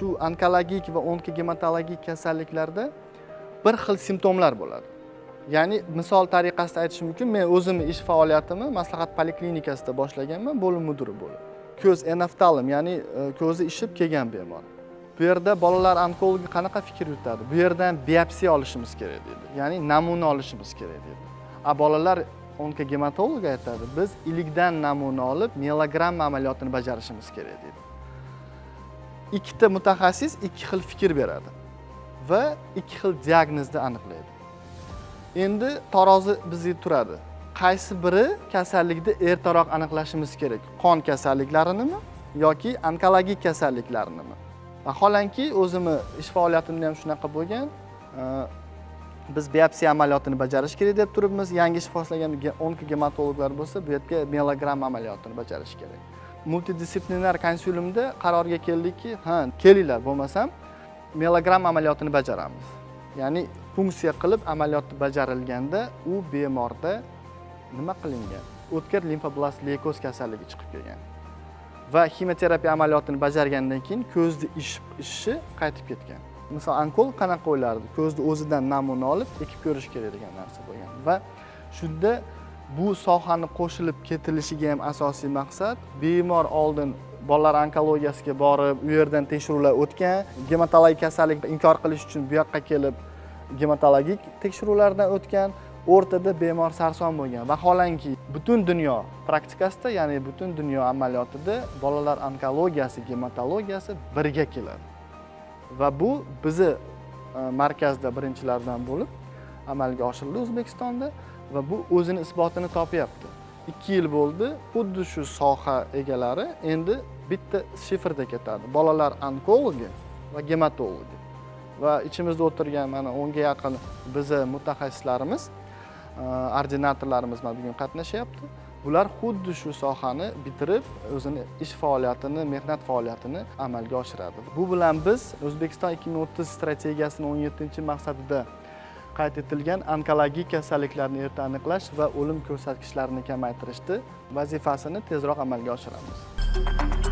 shu onkologik va onkogematologik kasalliklarda bir xil simptomlar bo'ladi. Ya'ni misol tariqasida aytishim mumkin, men o'zimni ish faoliyatimni maslahat poliklinikasida boshlaganman, bo'lim mudiri bo'lib. Ko'z enoftalm, ya'ni ko'zi ishib kelgan bemor. Bu yerda bolalar onkologi qanaqa fikr yuritadi? Bu yerdan biopsiya olishimiz kerak deydi. Ya'ni namuna olishimiz kerak deydi. Bolalar onkogematolog aytadi, biz ilikdan namuna olib, melogramma amaliyotini bajarishimiz kerak deydi. Ikkita mutaxassis ikki xil fikr beradi va ikki xil diagnozni aniqlaydi. Endi tarozi bizga turadi. Qaysi biri kasallikni ertaroq aniqlashimiz kerak? Qon kasalliklarinimi yoki onkologik kasalliklarinimi? Vaholanki o'zimni ish faoliyatimda ham shunaqa bo'lgan. Biz biopsiya amaliyotini bajarish kerak deb turibmiz. Yangi ish boshlagan onkogematologlar bo'lsa, bu yerga melogramma amaliyotini bajarish kerak. Multidisiplinar konsilyumda qarorga keldikki, kelinglar, bo'lmasam melogramma amaliyotini bajaramiz. Ya'ni funksiya qilib amaliyot bajarilganda u bemorda nima qilingan? O'tkir limfoblast leykoz kasalligi chiqib kelgan. Va kimyoterapiya amaliyotini bajargandan keyin ko'zni ishishi qaytib ketgan. Misol onkolog qanaqa o'ylardi? Ko'zni o'zidan namuna olib, ekib ko'rish kerak degan narsa bo'lgan. Va shunda bu sohani qo'shilib ketilishiga ham asosiy maqsad bemor oldin bolalar onkologiyasiga borib, u yerdan tekshiruvlar o'tgan, gematologik kasallikni inkor qilish uchun bu yoqqa kelib gematologik tekshiruvlardan o'tgan, o'rtada bemor sarson bo'lgan. Vaholanki butun dunyo praktikasida, ya'ni butun dunyo amaliyotida bolalar onkologiyasi, gematologiyasi birga keladi. Va bu bizi markazda birinchilardan bo'lib amalga oshirildi O'zbekistonda va bu o'zini isbotini topyapti. 2 yil bo'ldi, xuddi shu soha egalari endi bitta shifrda ketadi. Bolalar onkologi va gematologi. Va ichimizda o'tirgan mana 10 ga yaqin bizi mutaxassislarimiz, ordinatorlarimiz mana bugun qatnashyapti. Bular xuddi shu sohani bitirib, o'zini ish faoliyatini, mehnat faoliyatini amalga oshiradi. Bu bilan biz O'zbekiston 2030 strategiyasining 17-maqsadida qayd etilgan onkologik kasalliklarni erta aniqlash va o'lim ko'rsatkichlarini kamaytirishni vazifasini tezroq amalga oshiramiz.